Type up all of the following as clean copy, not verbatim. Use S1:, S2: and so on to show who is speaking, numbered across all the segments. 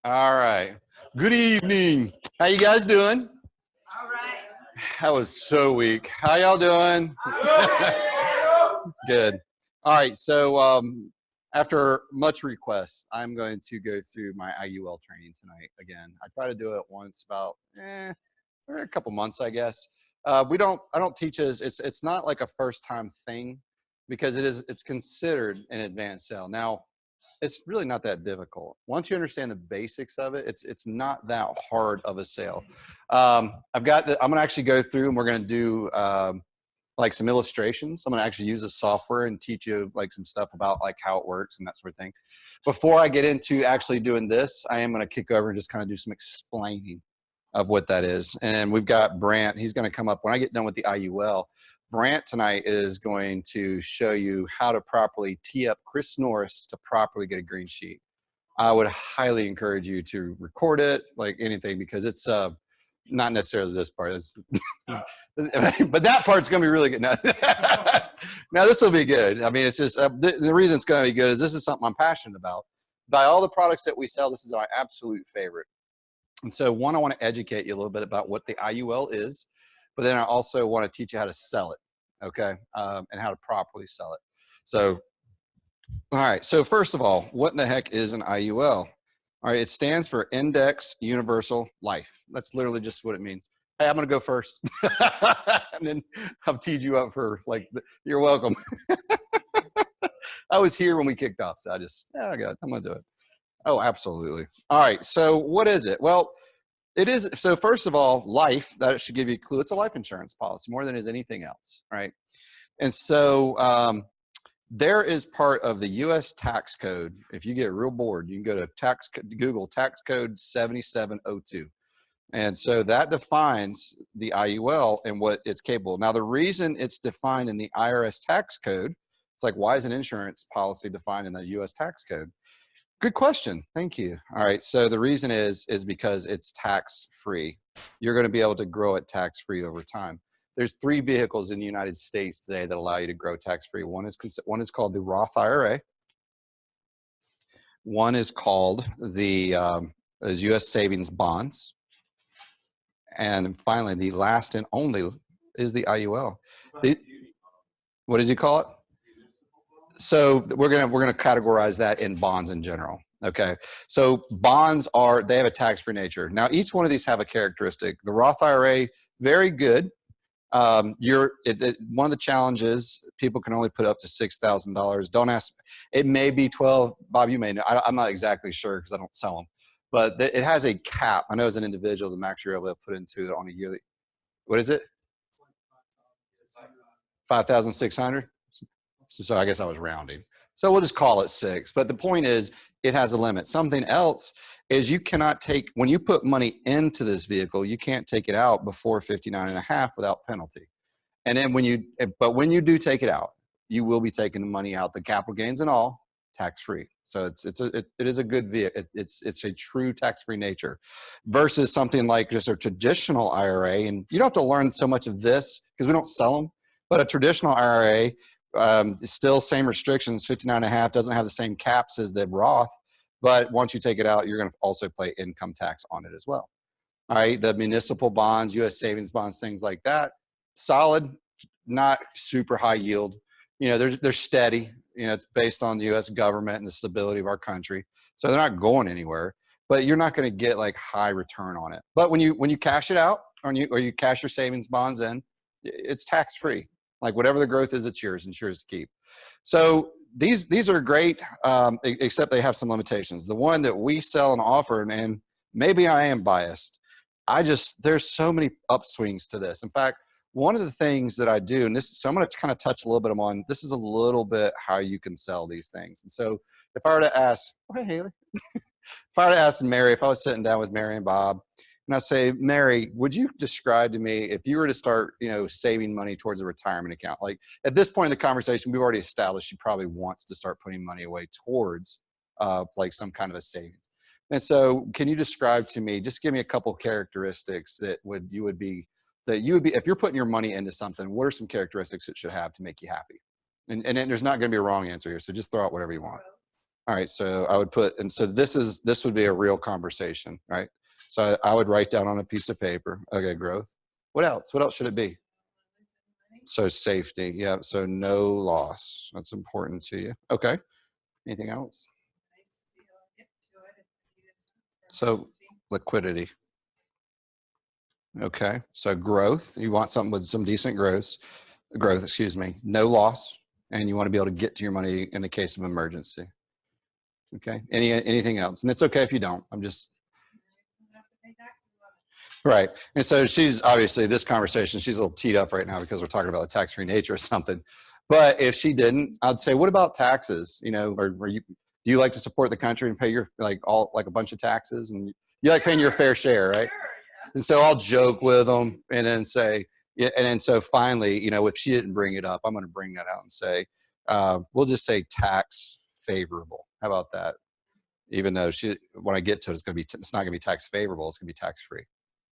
S1: All right. Good evening. How you guys doing?
S2: All right.
S1: That was so weak. How y'all doing? Good. All right. So after much requests, I'm going to go through my IUL training tonight again. I try to do it once about every a couple months, I guess. I don't teach as it's not like a first time thing because it's considered an advanced sale. Now, it's really not that difficult. Once you understand the basics of it, it's not that hard of a sale. I'm gonna actually go through and we're gonna do like some illustrations. I'm gonna actually use the software and teach you like some stuff about like how it works and that sort of thing. Before I get into actually doing this, I am gonna kick over and just kind of do some explaining of what that is. And we've got Brant, he's gonna come up when I get done with the IUL. Brant tonight is going to show you how to properly tee up Chris Norris to properly get a green sheet. I would highly encourage you to record it, like anything, because it's not necessarily this part, but that part's going to be really good. Now, now this will be good. I mean, it's just the reason it's going to be good is this is something I'm passionate about. By all the products that we sell, this is my absolute favorite. And so, one, I want to educate you a little bit about what the IUL is. But then I also want to teach you how to sell it, okay, and how to properly sell it. So, all right, so first of all, what in the heck is an IUL? All right, it stands for Index Universal Life. That's literally just what it means. Hey, I'm going to go first. And then I'll tease you up for, like, you're welcome. I was here when we kicked off, so I got it. I'm going to do it. Oh, absolutely. All right, so what is it? Well, it is, so first of all, life, that should give you a clue. It's a life insurance policy more than is anything else, right? And so there is part of the U.S. tax code. If you get real bored, you can go to Google tax code 7702. And so that defines the IUL and what it's capable of. Now, the reason it's defined in the IRS tax code, it's like, why is an insurance policy defined in the U.S. tax code? Good question. Thank you. All right. So the reason is because it's tax-free. You're going to be able to grow it tax-free over time. There's 3 vehicles in the United States today that allow you to grow tax-free. One is called the Roth IRA. One is called the U.S. savings bonds. And finally, the last and only is the IUL. What does he call it? So we're gonna categorize that in bonds in general. Okay, so bonds they have a tax-free nature. Now each one of these have a characteristic. The Roth IRA, very good. One of the challenges, people can only put up to $6,000. Don't ask. It may be 12. Bob, you may know. I'm not exactly sure because I don't sell them. But it has a cap. I know as an individual, the max you're able to put into it on a yearly. What is it? 5,600. So I guess I was rounding. So we'll just call it 6. But the point is, it has a limit. Something else is you cannot take, when you put money into this vehicle, you can't take it out before 59.5 without penalty. And then when you do take it out, you will be taking the money out, the capital gains and all, tax-free. So it is a good vehicle. It's a true tax-free nature versus something like just a traditional IRA. And you don't have to learn so much of this because we don't sell them, but a traditional IRA, still same restrictions, 59.5, doesn't have the same caps as the Roth, but once you take it out, you're going to also pay income tax on it as well. All right, the municipal bonds, U.S. savings bonds, things like that, solid, not super high yield. You know, they're steady. You know, it's based on the U.S. government and the stability of our country, so they're not going anywhere. But you're not going to get like high return on it. But when you cash it out, or you cash your savings bonds in, it's tax free. Like whatever the growth is, it's yours and yours to keep. So these are great, except they have some limitations. The one that we sell and offer, and maybe I am biased, there's so many upswings to this. In fact, one of the things that I do, and so I'm going to kind of touch a little bit on, this is a little bit how you can sell these things. And so if I were to ask, oh, hey, Haley, if I were to ask Mary, if I was sitting down with Mary and Bob, and I say, Mary, would you describe to me if you were to start, saving money towards a retirement account? Like at this point in the conversation, we've already established she probably wants to start putting money away towards like some kind of a savings. And so can you describe to me, just give me a couple characteristics that you would be, if you're putting your money into something, what are some characteristics it should have to make you happy? And there's not going to be a wrong answer here. So just throw out whatever you want. All right, so I would put, and so this would be a real conversation, right? So I would write down on a piece of paper, okay, growth. What else? What else should it be? So safety, yeah. So no loss. That's important to you. Okay. Anything else? So liquidity. Okay. So growth. You want something with some decent growth, excuse me. No loss. And you want to be able to get to your money in the case of emergency. Okay. Anything else? And it's okay if you don't. I'm just right. And so she's obviously this conversation, she's a little teed up right now because we're talking about the tax-free nature or something. But if she didn't, I'd say, what about taxes? You know, or you do you like to support the country and pay your like a bunch of taxes, and you like paying your fair share, right? And so I'll joke with them and then say, yeah, and then so finally, you know, if she didn't bring it up, I'm going to bring that out and say, we'll just say tax favorable. How about that? Even though when I get to it, it's not going to be tax favorable. It's going to be tax free.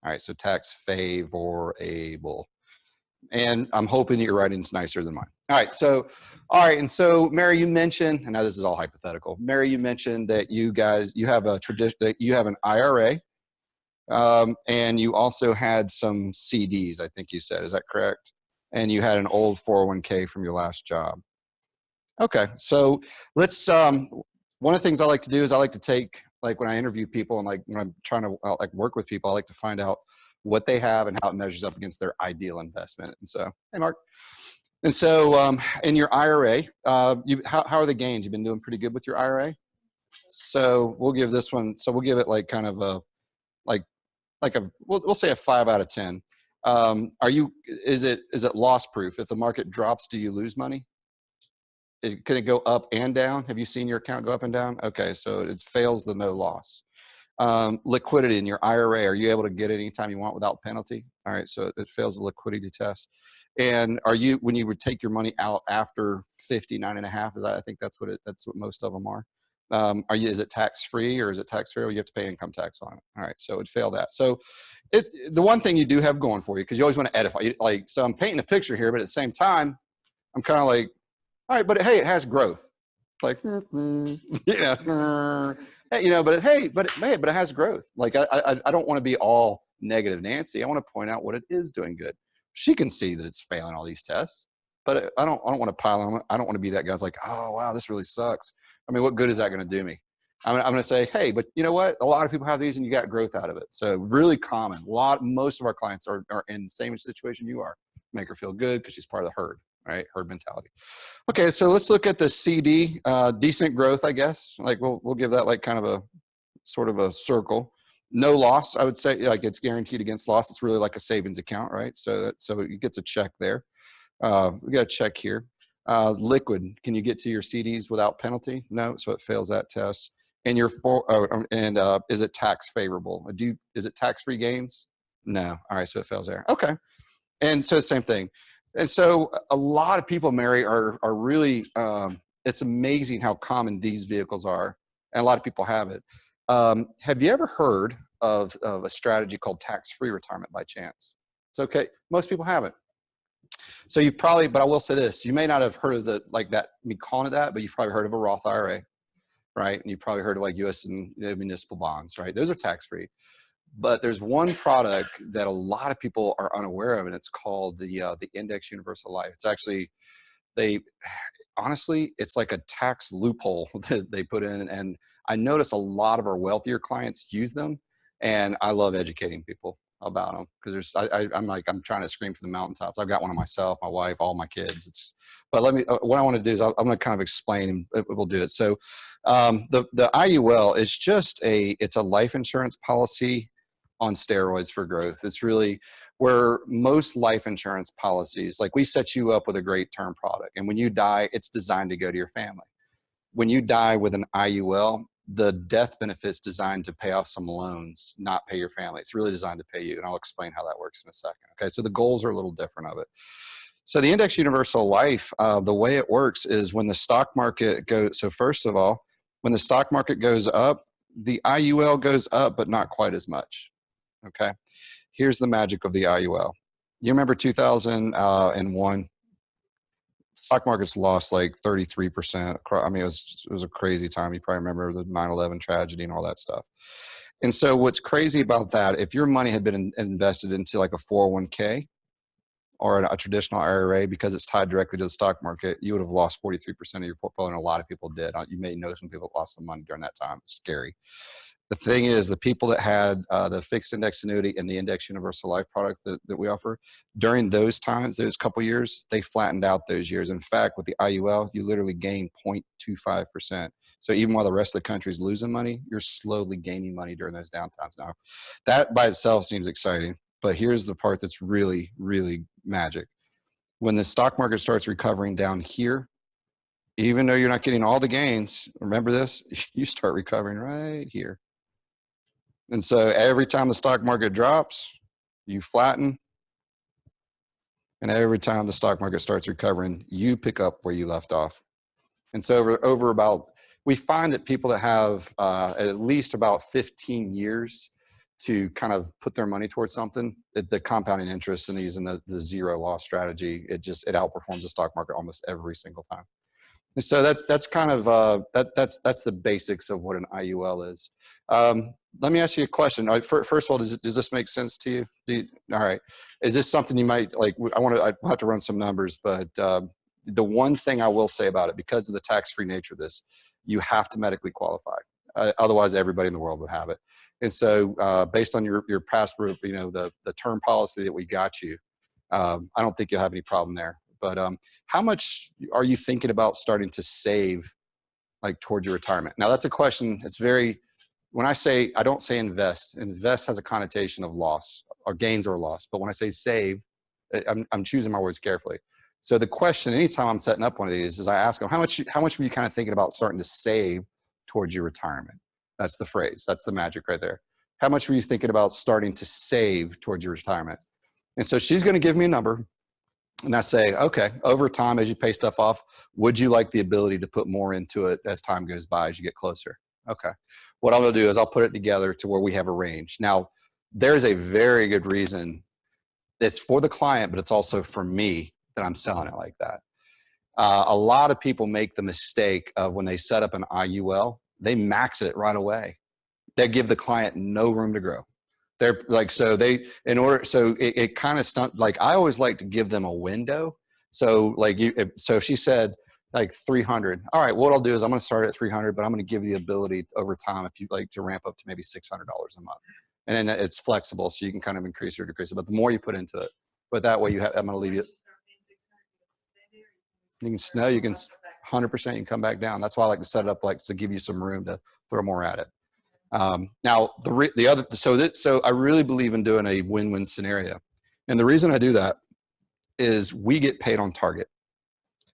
S1: All right, so tax favorable. And I'm hoping that your writing's nicer than mine. All right, and so Mary, you mentioned, and now this is all hypothetical. Mary, you mentioned that you have a tradition, that you have an IRA, and you also had some CDs, I think you said, is that correct? And you had an old 401k from your last job. Okay, so let's, one of the things I like to do is I like to take, like when I interview people and like when I'm trying to like work with people, I like to find out what they have and how it measures up against their ideal investment. And so, hey, Mark. And so in your IRA, how are the gains? You've been doing pretty good with your IRA? So we'll give this one, so we'll give it like kind of a, we'll say a 5 out of 10. Is it loss proof? If the market drops, do you lose money? Can it go up and down? Have you seen your account go up and down? Okay, so it fails the no loss. Liquidity in your IRA, are you able to get it anytime you want without penalty? All right, so it fails the liquidity test. And when you would take your money out after 59 and a half, I think that's what most of them are. Is it tax free or is it tax free, or you have to pay income tax on it? All right, so it would fail that. So it's the one thing you do have going for you, because you always want to edify. So I'm painting a picture here, but at the same time, I'm kind of like, all right, but hey, it has growth. Like, but it has growth. Like, I don't want to be all negative Nancy. I want to point out what it is doing good. She can see that it's failing all these tests, but I don't want to pile on. I don't want to be that guy's like, oh, wow, this really sucks. I mean, what good is that going to do me? I'm going to say, hey, but you know what? A lot of people have these and you got growth out of it. So really common. Most of our clients are in the same situation you are. Make her feel good because she's part of the herd. Right, herd mentality. Okay, so let's look at the CD, decent growth, I guess. Like we'll give that like kind of a sort of a circle. No loss, I would say, like it's guaranteed against loss. It's really like a savings account, right? So it gets a check there. We got a check here. Liquid, can you get to your CDs without penalty? No, so it fails that test. And is it tax favorable? Is it tax-free gains? No. All right, so it fails there. Okay, and so same thing. And so a lot of people, Mary, are really, it's amazing how common these vehicles are. And a lot of people have it. Have you ever heard of a strategy called tax-free retirement by chance? It's okay. Most people haven't. So you've probably, but I will say this, you may not have heard of me calling it that, but you've probably heard of a Roth IRA, right? And you've probably heard of like U.S. and municipal bonds, right? Those are tax-free. But there's one product that a lot of people are unaware of, and it's called the Index Universal Life. It's actually, honestly, it's like a tax loophole that they put in. And I notice a lot of our wealthier clients use them, and I love educating people about them because I'm trying to scream from the mountaintops. I've got one of myself, my wife, all my kids. But what I want to do is I'm going to kind of explain, and we'll do it. So the IUL is it's a life insurance policy on steroids for growth. It's really where most life insurance policies, like we set you up with a great term product. And when you die, it's designed to go to your family. When you die with an IUL, the death benefit's designed to pay off some loans, not pay your family. It's really designed to pay you. And I'll explain how that works in a second. Okay, so the goals are a little different of it. So the Index Universal Life, the way it works is when the stock market goes, so first of all, when the stock market goes up, the IUL goes up, but not quite as much. Okay, here's the magic of the IUL. You remember 2001? stock market's lost like 33%. I mean, it was a crazy time. You probably remember the 9/11 tragedy and all that stuff. And so what's crazy about that, if your money had been invested into like a 401k or a traditional IRA, because it's tied directly to the stock market, you would have lost 43% of your portfolio, and a lot of people did. You may know some people lost some money during that time. It's scary. The thing is, the people that had the fixed index annuity and the index universal life product that we offer, during those times, those couple years, they flattened out those years. In fact, with the IUL, you literally gain 0.25%. So even while the rest of the country is losing money, you're slowly gaining money during those downtimes. Now, that by itself seems exciting, but here's the part that's really, really magic. When the stock market starts recovering down here, even though you're not getting all the gains, remember this, you start recovering right here. And so every time the stock market drops, you flatten. And every time the stock market starts recovering, you pick up where you left off. And so over about, we find that people that have at least about 15 years to kind of put their money towards something, the compounding interest in these and the zero loss strategy, it outperforms the stock market almost every single time. And so that's kind of that's the basics of what an IUL is. Let me ask you a question. First of all, does this make sense to you? All right. Is this something you might like? I have to run some numbers, but the one thing I will say about it, because of the tax-free nature of this, you have to medically qualify. Otherwise, everybody in the world would have it. And so, based on your past, the term policy that we got you, I don't think you'll have any problem there. But how much are you thinking about starting to save, like towards your retirement? Now, that's a question. It's very, when I don't say invest. Invest has a connotation of loss or gains or loss. But when I say save, I'm choosing my words carefully. So the question, anytime I'm setting up one of these, is I ask them, how much were you kind of thinking about starting to save towards your retirement? That's the phrase. That's the magic right there. How much were you thinking about starting to save towards your retirement? And so she's going to give me a number. And I say, okay, over time, as you pay stuff off, would you like the ability to put more into it as time goes by, as you get closer? Okay. What I'm going to do is I'll put it together to where we have a range. Now, there's a very good reason. It's for the client, but it's also for me that I'm selling it like that. A lot of people make the mistake of when they set up an IUL, they max it right away. They give the client no room to grow. They're like, so it kind of stunt, like I always like to give them a window. So like so she said like 300. All right, what I'll do is I'm going to start at 300, but I'm going to give you the ability over time, if you'd like, to ramp up to maybe $600 a month. And then it's flexible, so you can kind of increase or decrease it. But the more you put into it, but that way I'm going to leave you. You can 100%, you can come back down. That's why I like to set it up, like to give you some room to throw more at it. Now so I really believe in doing a win-win scenario. And the reason I do that is we get paid on target.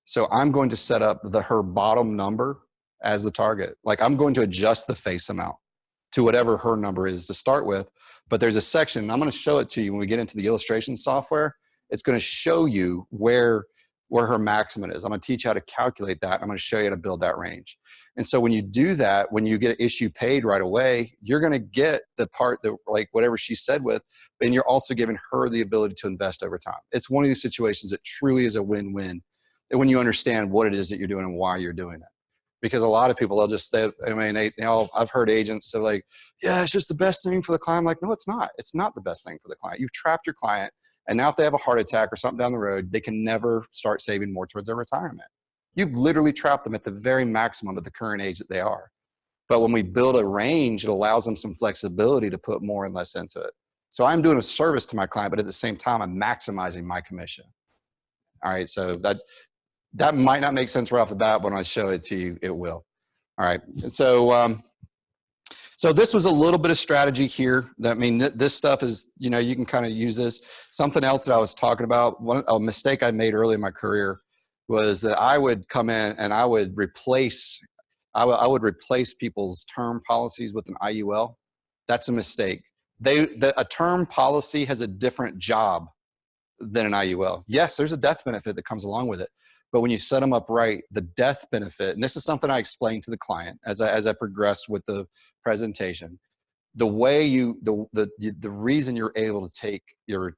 S1: So I'm going to set up her bottom number as the target. Like I'm going to adjust the face amount to whatever her number is to start with. But there's a section, and I'm going to show it to you when we get into the illustration software. It's going to show you where her maximum is. I'm going to teach you how to calculate that. I'm going to show you how to build that range. And so when you do that, when you get issue paid right away, you're going to get the part that, like whatever she said with, and you're also giving her the ability to invest over time. It's one of these situations that truly is a win-win when you understand what it is that you're doing and why you're doing it. Because a lot of people, I've heard agents say like, yeah, it's just the best thing for the client. I'm like, no, it's not. It's not the best thing for the client. You've trapped your client. And now if they have a heart attack or something down the road, they can never start saving more towards their retirement. You've literally trapped them at the very maximum at the current age that they are. But when we build a range, it allows them some flexibility to put more and less into it. So I'm doing a service to my client, but at the same time, I'm maximizing my commission. All right, so that might not make sense right off the bat, but when I show it to you, it will. All right, and so this was a little bit of strategy here. This stuff is, you can kind of use this. Something else that I was talking about, a mistake I made early in my career was that I would come in and I would replace people's term policies with an IUL. That's a mistake. A term policy has a different job than an IUL. Yes, there's a death benefit that comes along with it. But when you set them up right, the death benefit, and this is something I explained to the client as I progressed with the presentation, the reason you're able to take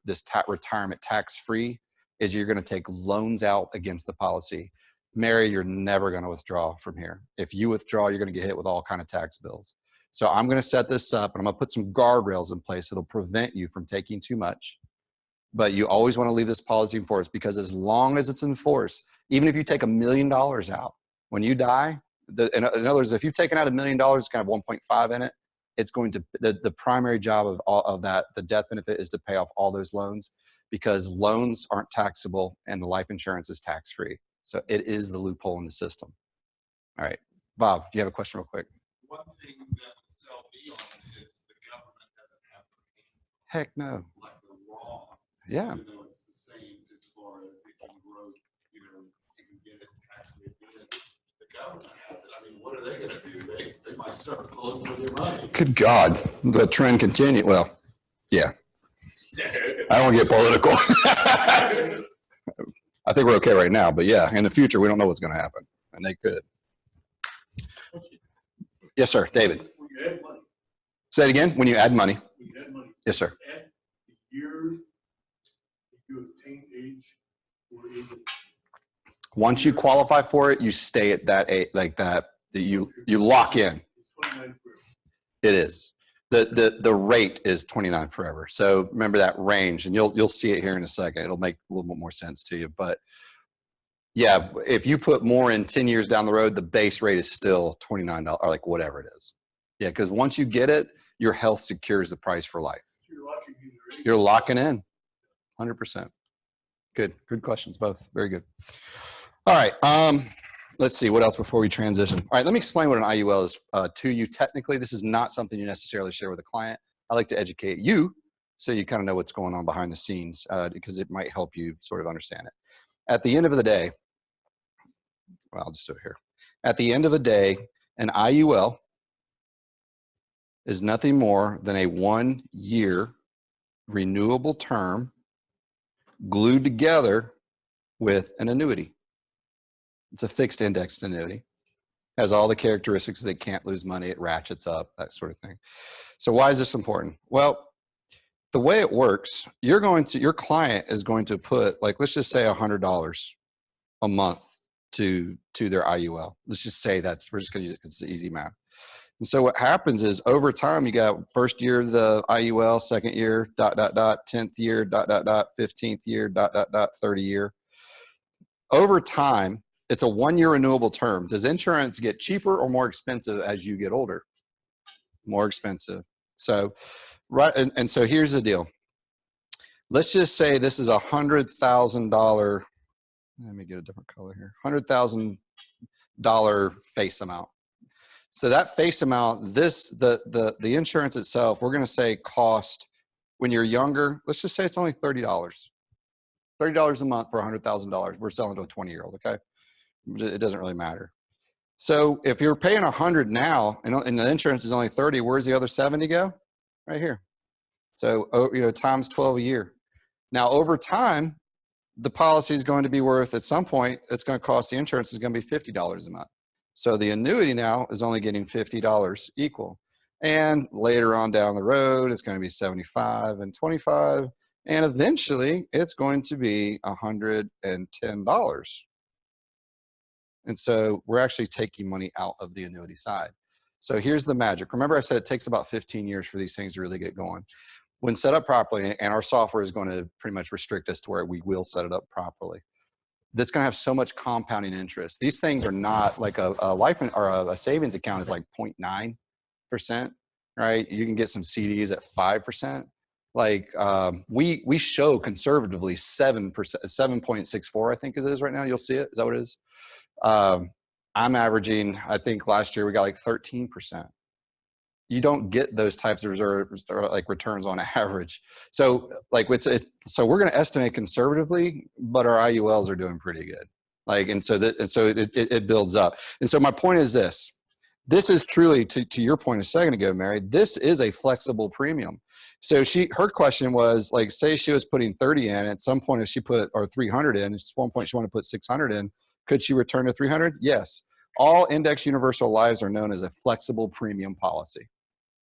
S1: this retirement tax-free is you're going to take loans out against the policy. Mary, you're never going to withdraw from here. If you withdraw, you're going to get hit with all kind of tax bills. So I'm going to set this up and I'm going to put some guardrails in place that'll prevent you from taking too much. But you always want to leave this policy in force, because as long as it's in force, even if you take $1 million out, when you die, in other words, if you've taken out $1 million, it's kind of 1.5 in it, it's going to, the primary job of all of that, the death benefit, is to pay off all those loans, because loans aren't taxable and the life insurance is tax-free. So it is the loophole in the system. All right, Bob, do you have a question real quick?
S2: One thing that would sell me on it is the government doesn't have to pay.
S1: Heck no.
S2: Like the raw.
S1: Yeah.
S2: Even though it's the same as far as it can grow, you know, you can get it tax-free. The government has it. I mean, what are they going to do? They might start pulling for their money.
S1: Good God, the trend continue. Well, yeah. I don't want to get political. I think we're okay right now, but yeah, in the future, we don't know what's going to happen, and they could. Yes, sir, David.
S2: When you add money.
S1: Say it again. When you add money.
S2: When you add money.
S1: Yes, sir.
S2: Add the year you obtain age or age.
S1: Once you qualify for it, you stay at that age, like that you lock in.
S2: It's 29 forever.
S1: It is. The rate is 29 forever. So remember that range, and you'll see it here in a second. It'll make a little bit more sense to you. But yeah, if you put more in 10 years down the road, the base rate is still $29 or like whatever it is. Yeah, because once you get it, your health secures the price for life. You're locking in 100%. Good questions, both. Very good. All right. Let's see what else before we transition. All right, let me explain what an IUL is to you. Technically, this is not something you necessarily share with a client. I like to educate you so you kind of know what's going on behind the scenes, because it might help you sort of understand it. At the end of the day, well, I'll just do it here. At the end of the day, an IUL is nothing more than a 1-year renewable term glued together with an annuity. It's a fixed indexed annuity. Has all the characteristics that can't lose money, it ratchets up, that sort of thing. So why is this important? Well, the way it works, your client is going to put, like, let's just say $100 a month to their IUL. Let's just say we're just gonna use it because it's easy math. And so what happens is over time, you got first year the IUL, second year, ... 10th year, ... 15th year, ... 30 year. Over time, it's a 1-year renewable term. Does insurance get cheaper or more expensive as you get older? More expensive. So, right, and so here's the deal. Let's just say this is $100,000. Let me get a different color here. $100,000 face amount. So that face amount, the insurance itself, we're going to say cost when you're younger. Let's just say it's only $30. $30 a month for $100,000. We're selling to a 20-year-old. Okay. It doesn't really matter. So if you're paying 100 now and the insurance is only 30, where's the other 70 go? Right here. So, times 12 a year. Now, over time, the policy is going to be worth, at some point, it's going to cost, the insurance is going to be $50 a month. So the annuity now is only getting $50 equal. And later on down the road, it's going to be 75 and 25. And eventually, it's going to be $110. And so we're actually taking money out of the annuity side. So here's the magic. Remember I said it takes about 15 years for these things to really get going. When set up properly, and our software is going to pretty much restrict us to where we will set it up properly, that's going to have so much compounding interest. These things are not like a life or a savings account is like 0.9%, right? You can get some CDs at 5%. Like we show conservatively 7%, 7.64, I think it is right now. You'll see it. Is that what it is? I'm averaging, I think last year we got like 13%. You don't get those types of reserves or like returns on average. So like so we're going to estimate conservatively, but our IULs are doing pretty good. Like, and so it builds up. And so my point is this is truly to your point a second ago, Mary, this is a flexible premium. So her question was like, say she was putting 30 in at some point, if she put, or 300 in, at one point she wanted to put 600 in, could she return to 300? Yes. All index universal lives are known as a flexible premium policy.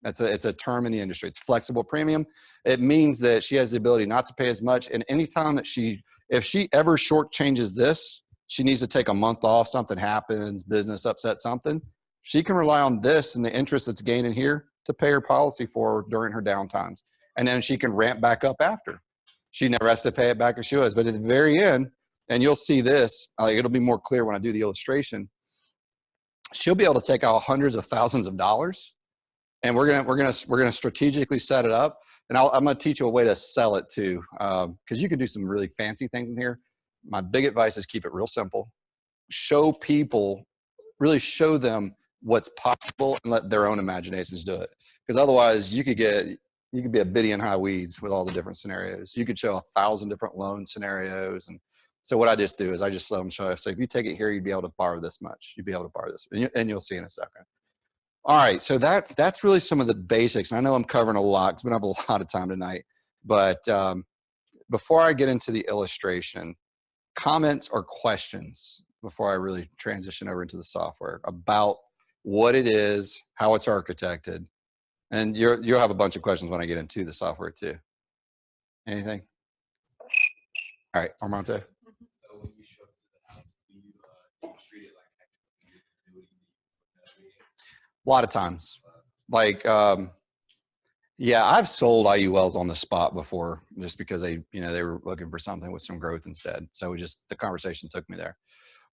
S1: It's a term in the industry. It's flexible premium. It means that she has the ability not to pay as much. And anytime that she If she ever shortchanges this, she needs to take a month off, something happens, business upset something, she can rely on this and the interest that's gained in here to pay her policy for her during her downtimes. And then she can ramp back up after. She never has to pay it back if she was. But at the very end, and you'll see this, it'll be more clear when I do the illustration, she'll be able to take out hundreds of thousands of dollars, and we're gonna strategically set it up. And I'm gonna teach you a way to sell it too, because you can do some really fancy things in here. My big advice is keep it real simple. Show people, really show them what's possible, and let their own imaginations do it. Because otherwise, you could be a biddy in high weeds with all the different scenarios. You could show 1,000 different loan scenarios. And so what I just do is I just let them show. So if you take it here, you'd be able to borrow this much. You'd be able to borrow this, and you'll see in a second. All right, so that's really some of the basics. And I know I'm covering a lot because we don't have a lot of time tonight. But before I get into the illustration, comments or questions before I really transition over into the software about what it is, how it's architected. And you'll have a bunch of questions when I get into the software too. Anything? All right, Armante.
S3: So when you show up to the house, do you treat it like
S1: A lot of times. Like, yeah, I've sold IULs on the spot before just because they were looking for something with some growth instead. So the conversation took me there.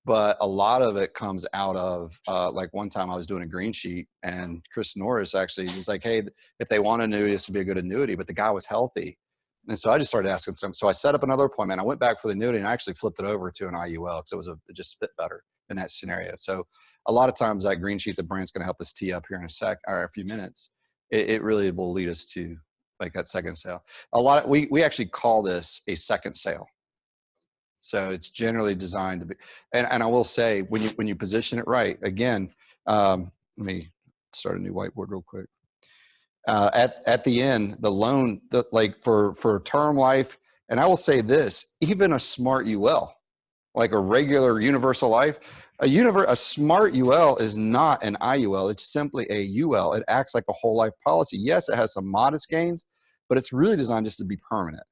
S1: But a lot of it comes out of, like one time I was doing a green sheet and Chris Norris actually was like, hey, if they want an annuity, this would be a good annuity, but the guy was healthy. And so I just started asking some, so I set up another appointment. I went back for the annuity and I actually flipped it over to an IUL because it just fit better in that scenario. So a lot of times that green sheet that Brandt's going to help us tee up here in a few minutes, it really will lead us to like that second sale. We actually call this a second sale. So it's generally designed to be, and I will say when you position it right, again, let me start a new whiteboard real quick. At the end, the loan, like for term life, and I will say this, even a smart UL, like a regular universal life, a smart UL is not an IUL. It's simply a UL. It acts like a whole life policy. Yes, it has some modest gains, but it's really designed just to be permanent.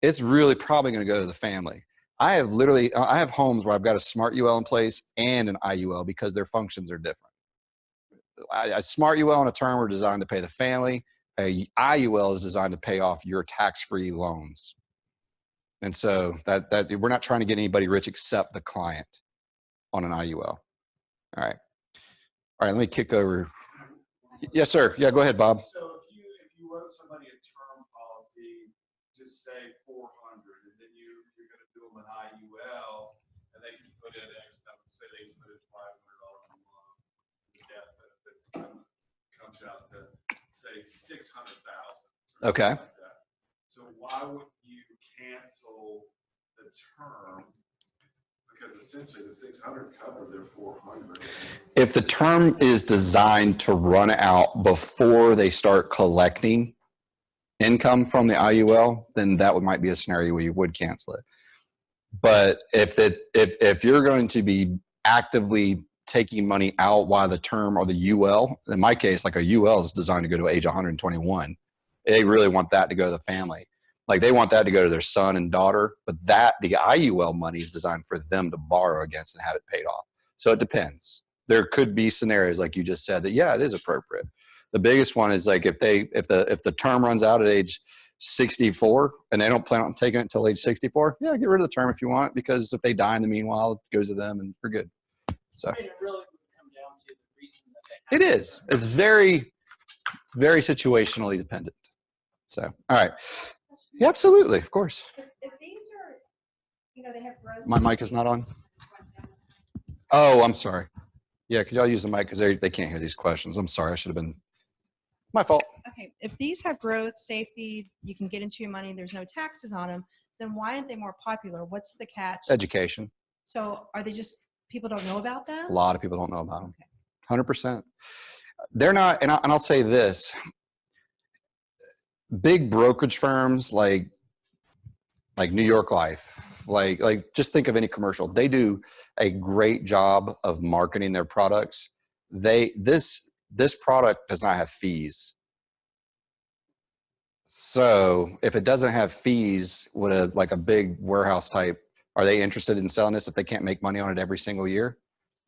S1: It's really probably going to go to the family. I have homes where I've got a smart UL in place and an IUL because their functions are different. A smart UL and a term are designed to pay the family. A IUL is designed to pay off your tax-free loans. And so that we're not trying to get anybody rich except the client on an IUL. All right. All right, let me kick over. Yes, sir. Yeah, go ahead, Bob.
S2: So if you wrote somebody a term policy, just say 400, and then you're going to do them an IUL, and they can put in X number, say they can put in $500 a month. The death benefits comes out to say 600,000.
S1: Okay.
S2: Like that. So why would you cancel the term? Because essentially the 600 cover their 400.
S1: If the term is designed to run out before they start collecting income from the IUL, then that might be a scenario where you would cancel it. But if you're going to be actively taking money out while the term or the UL, in my case, like a UL is designed to go to age 121. They really want that to go to the family. Like they want that to go to their son and daughter, but the IUL money is designed for them to borrow against and have it paid off. So it depends. There could be scenarios like you just said that, yeah, it is appropriate. The biggest one is like if the term runs out at age 64 and they don't plan on taking it until age 64, yeah, get rid of the term if you want, because if they die in the meanwhile, it goes to them and we're good. So
S3: it really would come down to the reason that
S1: it is. It's very situationally dependent. So, all right. Yeah, absolutely. Of course.
S4: If these are, they have gross.
S1: My mic is not on. Oh, I'm sorry. Yeah, could y'all use the mic because they can't hear these questions. I'm sorry. I should have been my fault.
S4: Okay, if these have growth, safety, you can get into your money, there's no taxes on them, then why aren't they more popular? What's the catch?
S1: Education.
S4: So are they just, people don't know about them?
S1: A lot of people don't know about them. 100%. They're not, and I'll say this. Big brokerage firms like New York Life, like just think of any commercial. They do a great job of marketing their products. This product does not have fees. So if it doesn't have fees, would like a big warehouse type, are they interested in selling this if they can't make money on it every single year?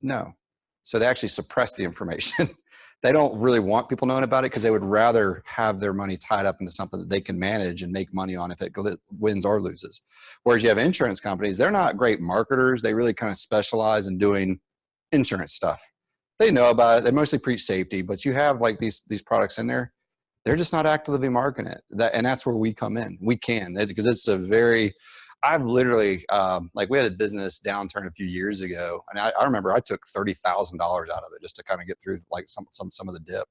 S1: No. So they actually suppress the information. They don't really want people knowing about it because they would rather have their money tied up into something that they can manage and make money on if it wins or loses. Whereas you have insurance companies, they're not great marketers. They really kind of specialize in doing insurance stuff. They know about it. They mostly preach safety, but you have like these products in there. They're just not actively marketing it. And that's where we come in. We can, because it's a very, I've literally, like we had a business downturn a few years ago. And I remember I took $30,000 out of it just to kind of get through like some of the dip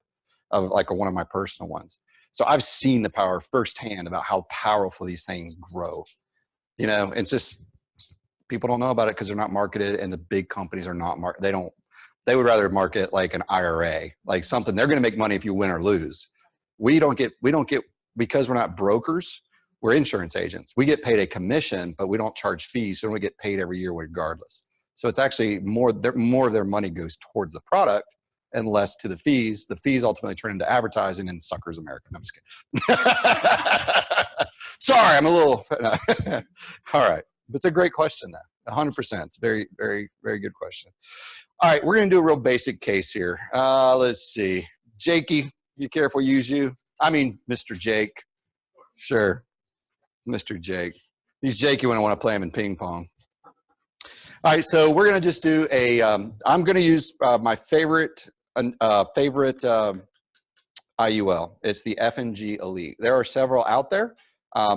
S1: of like one of my personal ones. So I've seen the power firsthand about how powerful these things grow. You know, it's just, people don't know about it because they're not marketed, and the big companies are not, they would rather market like an IRA, like something they're going to make money if you win or lose. We don't get, because we're not brokers, we're insurance agents. We get paid a commission, but we don't charge fees. So we get paid every year regardless. So it's actually more of their money goes towards the product and less to the fees. The fees ultimately turn into advertising and suckers America. No, I'm just kidding. Sorry, I'm a little, all right. But it's a great question though, 100%. It's a very, very, very good question. All right, we're gonna do a real basic case here. Let's see. Jakey, you care if we use you? I mean, Mr. Jake. Sure, Mr. Jake. He's Jakey when I want to play him in ping pong. All right, so we're going to just do a, I'm going to use my favorite IUL. It's the F&G Elite. There are several out there.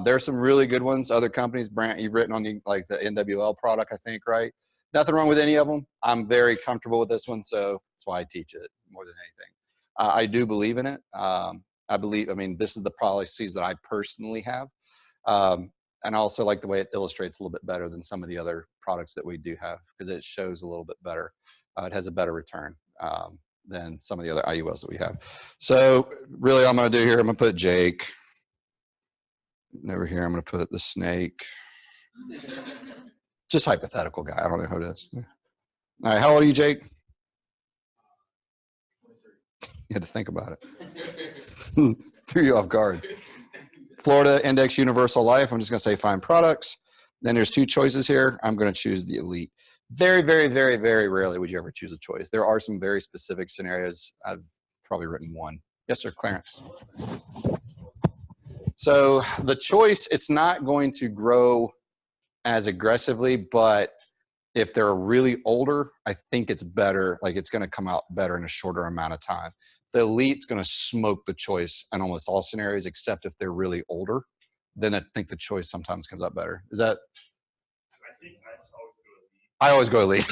S1: There are some really good ones. Other companies, Brant, you've written on the, like the NWL product, I think, right? Nothing wrong with any of them. I'm very comfortable with this one, so that's why I teach it more than anything. I do believe in it. I mean, this is the policies that I personally have. And I also like the way it illustrates a little bit better than some of the other products that we do have, because it shows a little bit better. It has a better return than some of the other IULs that we have. So really all I'm gonna do here, I'm gonna put Jake. And over here, I'm gonna put the snake. Just hypothetical guy, I don't know who it is. All right, how old are you, Jake? You had to think about it. Threw you off guard. Florida Index Universal Life. I'm just going to say find products. Then there's two choices here. I'm going to choose the Elite. Very, very, very, very rarely would you ever choose a choice. There are some very specific scenarios. I've probably written one. Yes, sir, Clarence. So the choice, it's not going to grow as aggressively, but if they're really older, I think it's better. Like it's going to come out better in a shorter amount of time. The Elite's going to smoke the choice in almost all scenarios, except if they're really older. Then I think the choice sometimes comes out better. Is that? I always go Elite.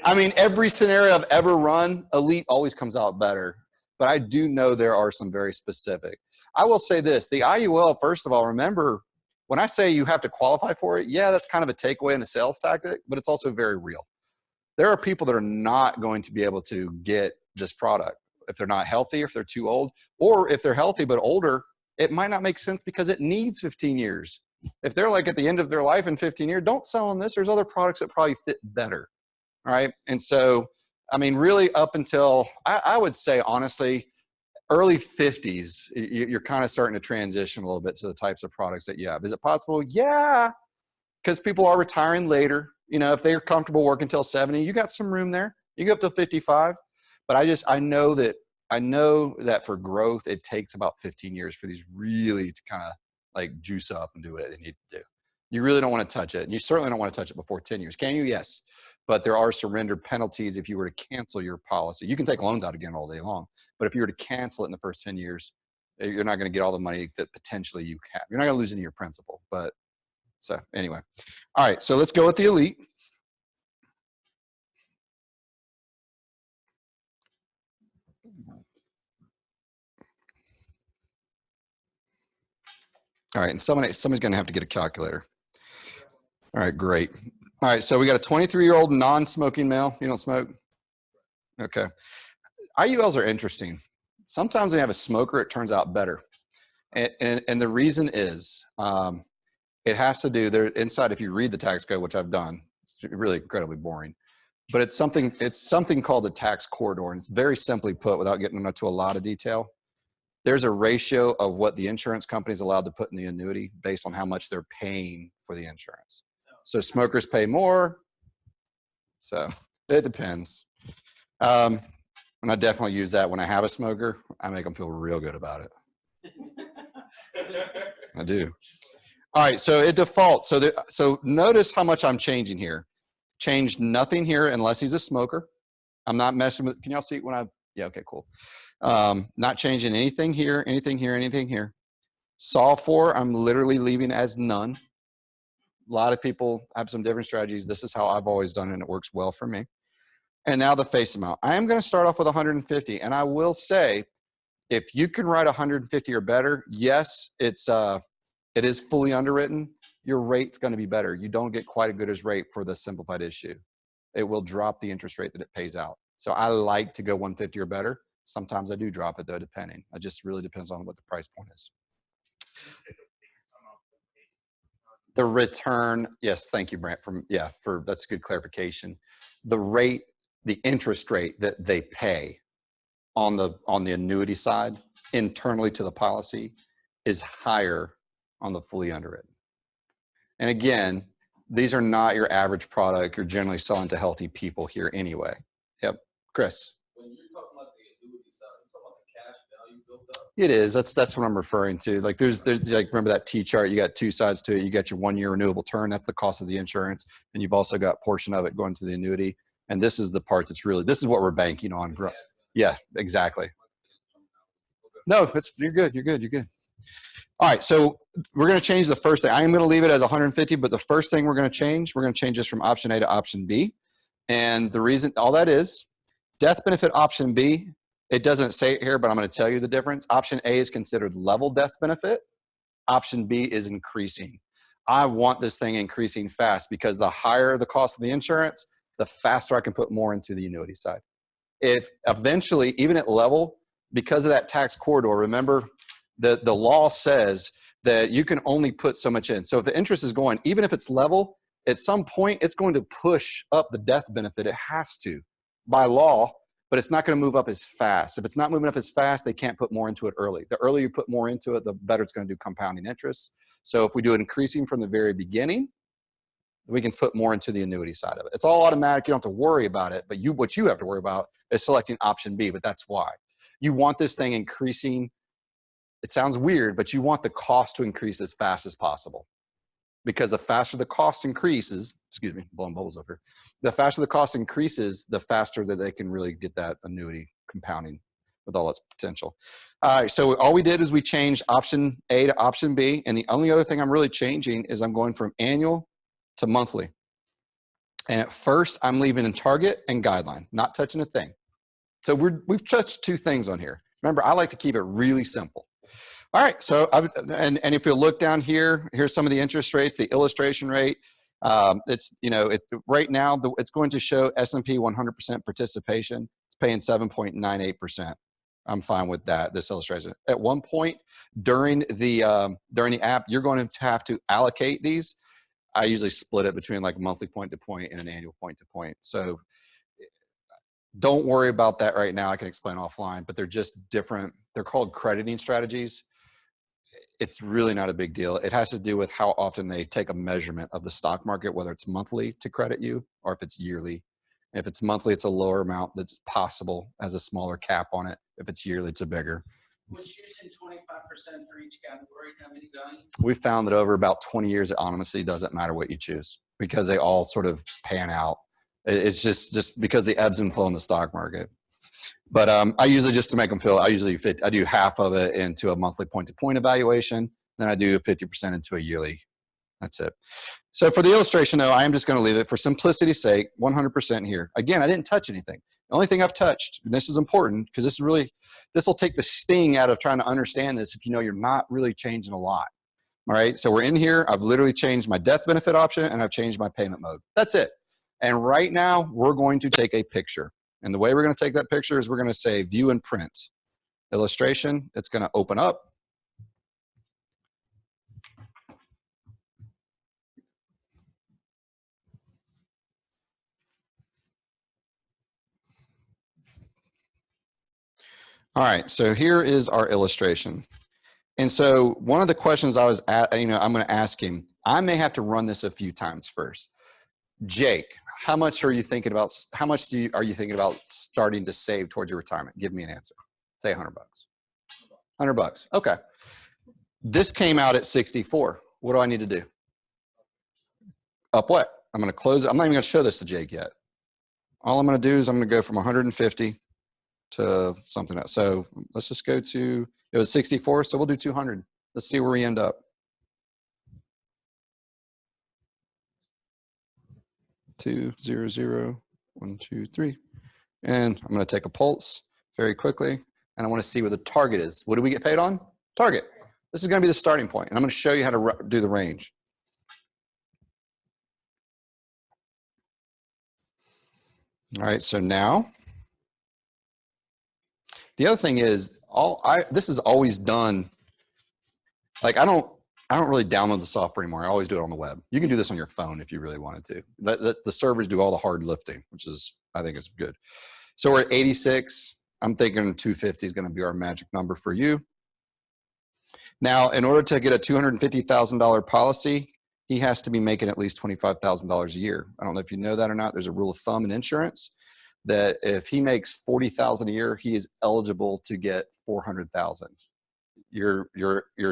S1: I mean, every scenario I've ever run, Elite always comes out better. But I do know there are some very specific. I will say this, the IUL, first of all, remember, when I say you have to qualify for it, yeah, that's kind of a takeaway and a sales tactic, but it's also very real. There are people that are not going to be able to get this product if they're not healthy, if they're too old, or if they're healthy but older, it might not make sense because it needs 15 years. If they're like at the end of their life in 15 years, don't sell them this. There's other products that probably fit better, all right? And so, I mean, really up until, I would say honestly, early 50s, you're kind of starting to transition a little bit to the types of products that you have. Is it possible? Yeah, because people are retiring later. You know, if they're comfortable working till 70, you got some room there. You go up to 55. But I know that for growth, it takes about 15 years for these really to kind of like juice up and do what they need to do. You really don't want to touch it. And you certainly don't want to touch it before 10 years. Can you? Yes. But there are surrender penalties if you were to cancel your policy. You can take loans out again all day long. But if you were to cancel it in the first 10 years, you're not going to get all the money that potentially you have. You're not going to lose any of your principal. But so anyway. All right. So let's go with the Elite. All right, and somebody's going to have to get a calculator. All right, great. All right, so we got a 23-year-old non-smoking male. You don't smoke? Okay. IULs are interesting. Sometimes when you have a smoker, it turns out better. And the reason is it has to do, there inside, if you read the tax code, which I've done, it's really incredibly boring. But it's something called the tax corridor. And it's very simply put, without getting into a lot of detail. there's a ratio of what the insurance company is allowed to put in the annuity based on how much they're paying for the insurance. So smokers pay more. So it depends. And I definitely use that when I have a smoker. I make them feel real good about it. I do. All right, so it defaults. So notice how much I'm changing here. Changed nothing here unless he's a smoker. I'm not messing with, can y'all see when yeah, okay, cool. Not changing anything here, anything here, anything here. Solve for, I'm literally leaving as none. A lot of people have some different strategies. This is how I've always done it, and it works well for me. And now the face amount. I am going to start off with 150, and I will say, if you can write 150 or better, yes, it is fully underwritten. Your rate's going to be better. You don't get quite a good as rate for the simplified issue. It will drop the interest rate that it pays out. So I like to go 150 or better. Sometimes I do drop it though, depending. It just really depends on what the price point is. The return, yes, thank you, Brant. That's a good clarification. The rate, the interest rate that they pay on the annuity side internally to the policy is higher on the fully underwritten. And again, these are not your average product you're generally selling to healthy people here anyway. Yep, Chris.
S3: When you're talking about the annuity side, you're talking about the cash value built up.
S1: It is. That's what I'm referring to. Like there's like, remember that T chart? You got two sides to it. You got your 1 year renewable term. That's the cost of the insurance, and you've also got portion of it going to the annuity. And this is the part that's really, this is what we're banking on. Yeah, exactly. No, you're good. You're good. You're good. All right, so we're going to change the first thing. I am going to leave it as 150, but the first thing we're going to change this from option A to option B. And the reason, all that is, death benefit option B, it doesn't say it here, but I'm going to tell you the difference. Option A is considered level death benefit. Option B is increasing. I want this thing increasing fast because the higher the cost of the insurance, the faster I can put more into the annuity side. If eventually, even at level, because of that tax corridor, remember, the law says that you can only put so much in. So if the interest is going, even if it's level, at some point it's going to push up the death benefit. It has to by law, but it's not going to move up as fast. If it's not moving up as fast, they can't put more into it early. The earlier you put more into it, the better it's going to do compounding interest. So if we do it increasing from the very beginning, we can put more into the annuity side of it. It's all automatic. You don't have to worry about it, but what you have to worry about is selecting option B, but that's why. You want this thing increasing. It sounds weird, but you want the cost to increase as fast as possible. Because the faster the cost increases, excuse me, blowing bubbles up here. The faster the cost increases, the faster that they can really get that annuity compounding with all its potential. All right, so all we did is we changed option A to option B, and the only other thing I'm really changing is I'm going from annual to monthly. And at first, I'm leaving in target and guideline, not touching a thing. So we've touched two things on here. Remember, I like to keep it really simple. All right, so and if you look down here, here's some of the interest rates, the illustration rate. It's, right now it's going to show S&P 100% participation. It's paying 7.98%. I'm fine with that. This illustration. At one point during the app, you're going to have to allocate these. I usually split it between like monthly point to point and an annual point to point. So don't worry about that right now. I can explain offline, but they're just different. They're called crediting strategies. It's really not a big deal. It has to do with how often they take a measurement of the stock market, whether it's monthly to credit you or if it's yearly. If it's monthly, it's a lower amount that's possible, as a smaller cap on it. If it's yearly, it's a bigger.
S5: Was using 25% for each category, how many value?
S1: We found that over about 20 years, it honestly doesn't matter what you choose because they all sort of pan out. It's just because the ebbs and flow in the stock market. But I usually, just to make them feel, I do half of it into a monthly point-to-point evaluation. Then I do 50% into a yearly. That's it. So for the illustration, though, I am just going to leave it for simplicity's sake, 100% here. Again, I didn't touch anything. The only thing I've touched, and this is important because this will take the sting out of trying to understand this if you know you're not really changing a lot. All right, so we're in here. I've literally changed my death benefit option and I've changed my payment mode. That's it. And right now, we're going to take a picture. And the way we're going to take that picture is we're going to say view and print. Illustration, it's going to open up. All right, so here is our illustration. And so one of the questions I was at, I'm going to ask him, I may have to run this a few times first. Jake, how much are you thinking about, are you thinking about starting to save towards your retirement? Give me an answer. Say $100. $100. Okay. This came out at 64. What do I need to do? Up what? I'm going to close it. I'm not even going to show this to Jake yet. All I'm going to do is I'm going to go from 150 to something else. So let's just go to, it was 64, so we'll do 200. Let's see where we end up. 2, 0, 0, 1, 2, 3. And I'm going to take a pulse very quickly, and I want to see what the target is. What do we get paid on? Target. This is going to be the starting point, and I'm going to show you how to do the range. All right, so now, the other thing is, this is always done, like I don't really download the software anymore. I always do it on the web. You can do this on your phone if you really wanted to. The servers do all the hard lifting, which is, I think it's good. So we're at 86. I'm thinking 250 is going to be our magic number for you. Now, in order to get a $250,000 policy, he has to be making at least $25,000 a year. I don't know if you know that or not. There's a rule of thumb in insurance that if he makes $40,000 a year, he is eligible to get $400,000. You're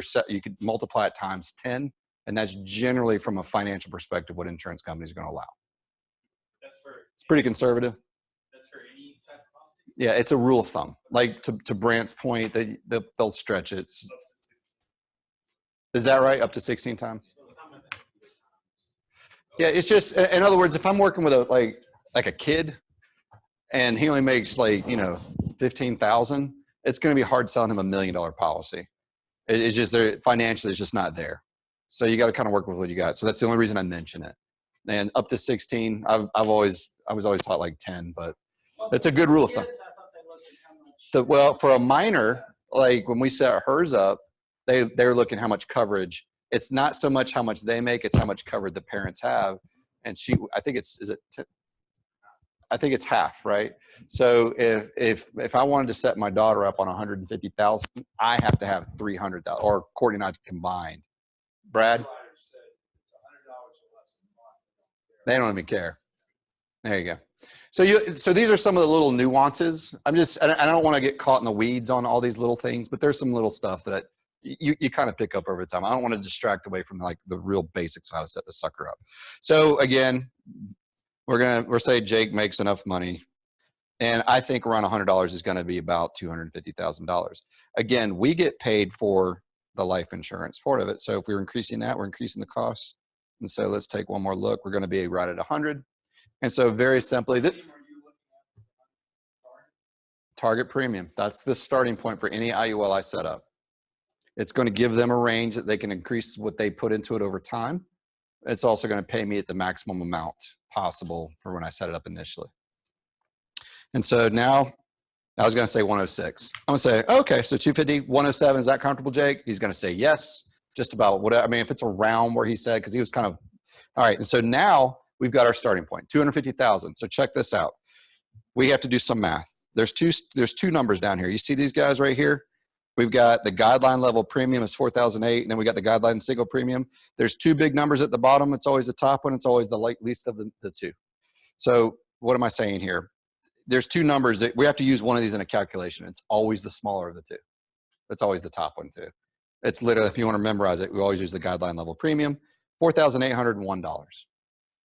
S1: set. You could multiply it times 10, and that's generally, from a financial perspective, what insurance companies are going to allow. It's pretty conservative.
S3: That's for any type of policy?
S1: Yeah, it's a rule of thumb. Like to Brant's point, they'll stretch it. Is that right? Up to 16 times? Yeah, it's just, in other words, if I'm working with like a kid and he only makes 15,000, it's going to be hard selling him $1 million policy. It's just financially, it's just not there. So you got to kind of work with what you got. So that's the only reason I mention it. And up to 16, I was always taught like 10, but it's a good rule of thumb. Well, for a minor, like when we set hers up, they're looking how much coverage. It's not so much how much they make, it's how much coverage the parents have. And I think I think it's half, right? So if I wanted to set my daughter up on 150,000, I have to have 300,000, or Courtney and I combined. Brad? They don't even care. There you go. So these are some of the little nuances. I don't want to get caught in the weeds on all these little things, but there's some little stuff that you kind of pick up over time. I don't want to distract away from like the real basics of how to set the sucker up. So again, we're saying Jake makes enough money, and I think around $100 is going to be about $250,000. Again, we get paid for the life insurance part of it. So if we're increasing that, we're increasing the cost. And so let's take one more look. We're going to be right at 100. And so very simply, target premium, that's the starting point for any IUL I set up. It's going to give them a range that they can increase what they put into it over time. It's also going to pay me at the maximum amount possible for when I set it up initially. And so now, I was going to say 106. I'm going to say, okay, so 250, 107, is that comfortable, Jake? He's going to say yes, just about whatever. I mean, if it's around where he said, because he was kind of, all right. And so now we've got our starting point, 250,000. So check this out. We have to do some math. There's two numbers down here. You see these guys right here? We've got the guideline level premium is 4,008, and then we got the guideline single premium. There's two big numbers at the bottom. It's always the top one. It's always the least of the two. So what am I saying here? There's two numbers that we have to use one of these in a calculation. It's always the smaller of the two. It's always the top one too. It's literally, if you want to memorize it, we always use the guideline level premium, $4,801.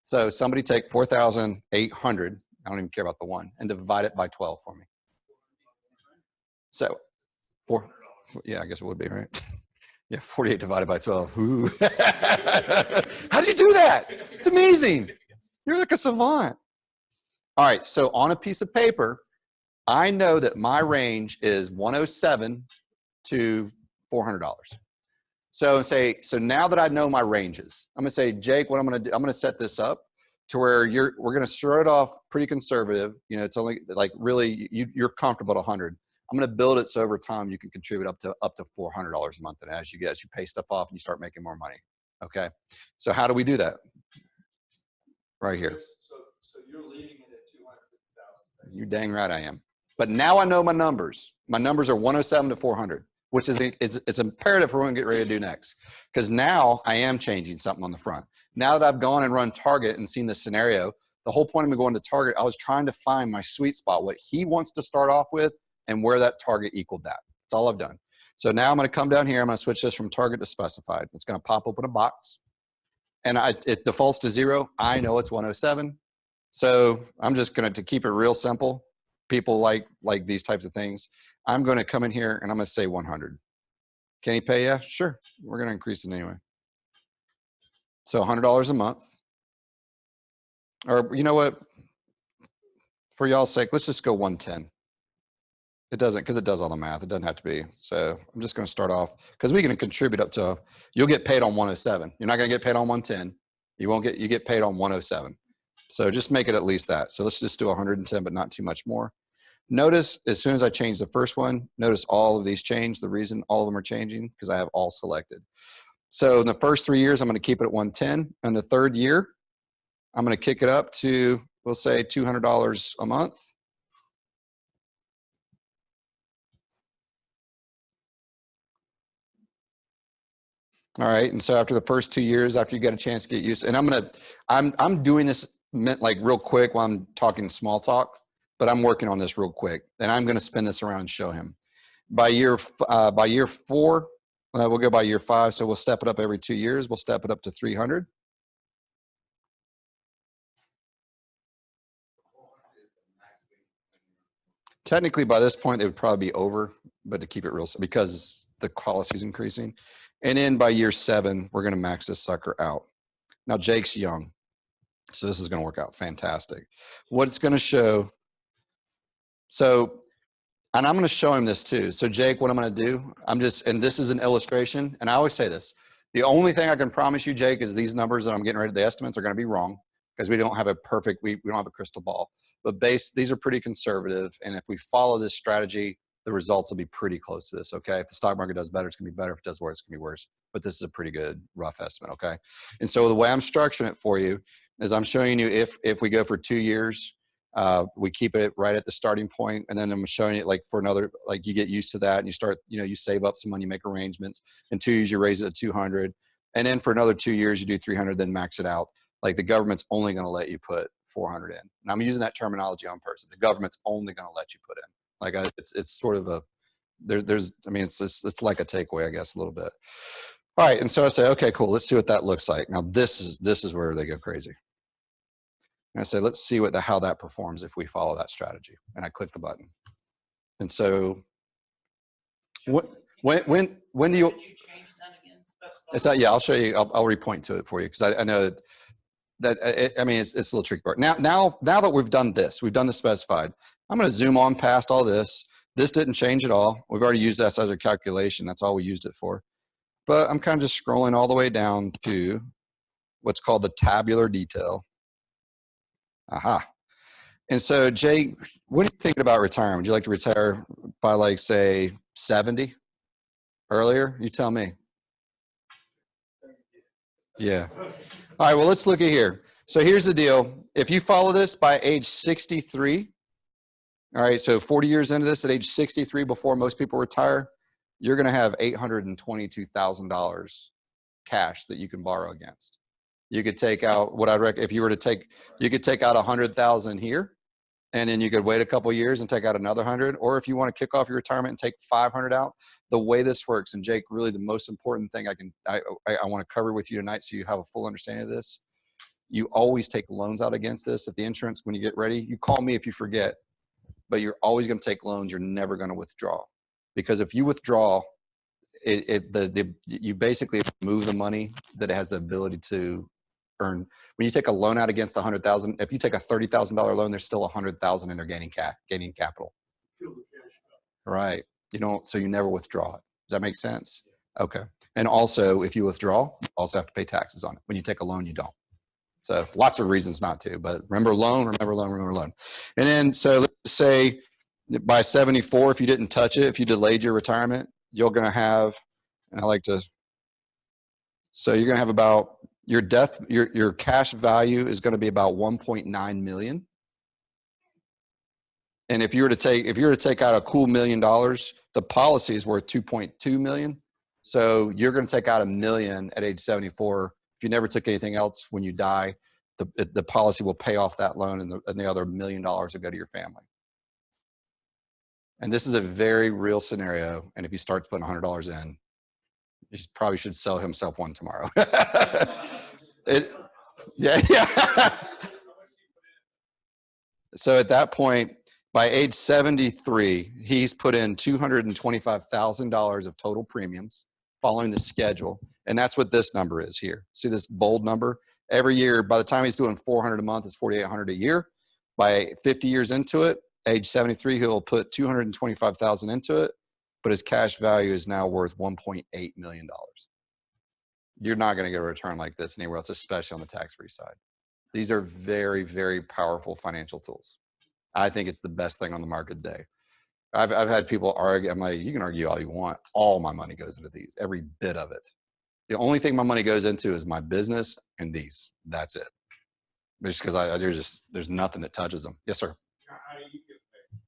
S1: So somebody take 4,800, I don't even care about the one, and divide it by 12 for me. So yeah, I guess it would be, right? Yeah, 48 divided by 12. Ooh. How did you do that? It's amazing. You're like a savant. All right, so on a piece of paper, I know that my range is 107 to $400. So now that I know my ranges, I'm gonna say, Jake, what I'm gonna do, I'm gonna set this up to where we're gonna start off pretty conservative. You know, it's only like really you're comfortable at 100. I'm going to build it so over time you can contribute up to $400 a month, and as you pay stuff off and you start making more money. Okay, so how do we do that? Right here.
S2: So you're leaving it at 250,000.
S1: You dang right I am. But now I know my numbers. My numbers are 107 to 400, which is it's imperative for what I'm getting ready to do next. Because now I am changing something on the front. Now that I've gone and run Target and seen this scenario, the whole point of me going to Target, I was trying to find my sweet spot, what he wants to start off with and where that target equaled that. That's all I've done. So now I'm going to come down here. I'm going to switch this from target to specified. It's going to pop open a box. And it defaults to 0. I know it's 107. So I'm just going to keep it real simple. People like these types of things. I'm going to come in here and I'm going to say 100. Can he pay? Yeah, sure. We're going to increase it anyway. So $100 a month. Or you know what? For y'all's sake, let's just go 110. It doesn't, because it does all the math. It doesn't have to be. So I'm just going to start off, because we can contribute up to, you'll get paid on 107. You're not going to get paid on 110. You get paid on 107. So just make it at least that. So let's just do 110, but not too much more. Notice as soon as I change the first one, notice all of these change. The reason all of them are changing, because I have all selected. So in the first 3 years, I'm going to keep it at 110. In the third year, I'm going to kick it up to, we'll say $200 a month. All right, and so after the first 2 years, after you get a chance to get used, and I'm doing this like real quick while I'm talking small talk, but I'm working on this real quick, and I'm going to spin this around and show him. By year 4, we'll go by year 5, so we'll step it up every 2 years. We'll step it up to 300. Technically, by this point, it would probably be over, but to keep it real, because the policy is increasing. And then by year 7, we're going to max this sucker out. Now, Jake's young, so this is going to work out fantastic. What it's going to show, so, and I'm going to show him this too. So, Jake, what I'm going to do, and this is an illustration, and I always say this. The only thing I can promise you, Jake, is these numbers that I'm getting ready, the estimates are going to be wrong, because we don't have a perfect, we don't have a crystal ball. But these are pretty conservative, and if we follow this strategy, the results will be pretty close to this, okay? If the stock market does better, it's gonna be better. If it does worse, it's gonna be worse. But this is a pretty good rough estimate, okay? And so the way I'm structuring it for you is I'm showing you if we go for 2 years, we keep it right at the starting point, and then I'm showing it like for another, like you get used to that and you start, you save up some money, you make arrangements. In 2 years, you raise it to 200. And then for another 2 years, you do 300, then max it out. Like the government's only gonna let you put 400 in. And I'm using that terminology on purpose. The government's only gonna let you put in. Like it's sort of a, I mean, it's like a takeaway, I guess, a little bit. All right, and so I say, okay, cool, let's see what that looks like. Now this is where they go crazy. And I say, let's see how that performs if we follow that strategy. And I click the button. And so, when do you?
S5: Did you change that again?
S1: It's yeah, I'll show you. I'll repoint to it for you, because I know that I mean it's a little tricky part. Now that we've done this specified. I'm going to zoom on past all this. This didn't change at all. We've already used this as a calculation. That's all we used it for. But I'm kind of just scrolling all the way down to what's called the tabular detail. Aha. And so, Jake, what are you thinking about retiring? Would you like to retire by, like, say, 70 earlier? You tell me. Yeah. All right, well, let's look at here. So here's the deal. If you follow this by age 63, all right, so 40 years into this, at age 63, before most people retire, you're going to have $822,000 cash that you can borrow against. You could take out what I'd recommend. If you were to take, you could take out 100,000 here, and then you could wait a couple of years and take out another 100. Or if you want to kick off your retirement and take 500 out, the way this works, and Jake, really the most important thing I want to cover with you tonight, so you have a full understanding of this. You always take loans out against this. If the insurance, when you get ready, you call me if you forget. But you're always going to take loans. You're never going to withdraw, because if you withdraw, you basically move the money that it has the ability to earn. When you take a loan out against 100,000, if you take a $30,000 loan, there's still 100,000 in there gaining capital. Right. You don't. So you never withdraw it. Does that make sense? Okay. And also, if you withdraw, you also have to pay taxes on it. When you take a loan, you don't. So lots of reasons not to, but remember loan, remember loan, remember loan. And then, so let's say by 74, if you didn't touch it, if you delayed your retirement, you're going to have, and I like to, so you're going to have about your your cash value is going to be about 1.9 million. And if you were to take out a cool $1 million, the policy is worth 2.2 million. So you're going to take out $1 million at age 74. If you never took anything else when you die, the policy will pay off that loan, and the other $1 million will go to your family. And this is a very real scenario. And if he starts putting $100 in, he probably should sell himself one tomorrow. Yeah. So at that point, by age 73, he's put in $225,000 of total premiums following the schedule. And that's what this number is here. See this bold number? Every year, by the time he's doing $400 a month, it's $4,800 a year. By 50 years into it, age 73, he'll put $225,000 into it, but his cash value is now worth $1.8 million. You're not going to get a return like this anywhere else, especially on the tax-free side. These are very, very powerful financial tools. I think it's the best thing on the market today. I've had people argue. I'm like, you can argue all you want. All my money goes into these, every bit of it. The only thing my money goes into is my business and these. That's it. Just because there's nothing that touches them. Yes, sir.
S2: How do you get paid?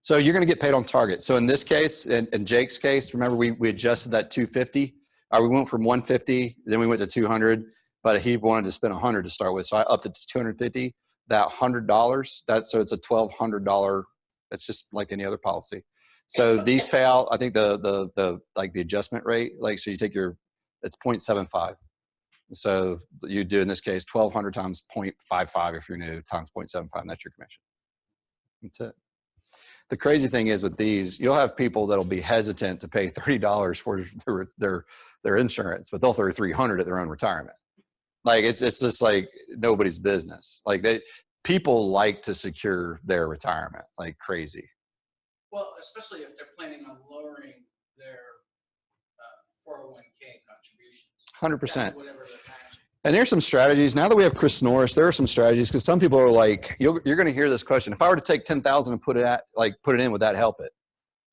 S1: So you're going to get paid on target. So in this case, in Jake's case, remember we adjusted that 250. We went from 150, then we went to 200, but he wanted to spend 100 to start with. So I upped it to 250. That $100, so it's a $1,200. That's just like any other policy. So these pay out. I think the adjustment rate, so you take it's 0.75. So you do in this case 1,200 times 0.55 if you're new times 0.75, and that's your commission. That's it. The crazy thing is with these, you'll have people that'll be hesitant to pay $30 for their insurance, but they'll throw $300 at their own retirement. Like it's just like nobody's business. Like people like to secure their retirement like crazy.
S5: Well, especially if they're planning on lowering their 401k contributions.
S1: 100%.
S5: Whatever they're matching.
S1: And there's some strategies. Now that we have Chris Norris, there are some strategies because some people are like, you're going to hear this question. If I were to take 10,000 and put it in, would that help it?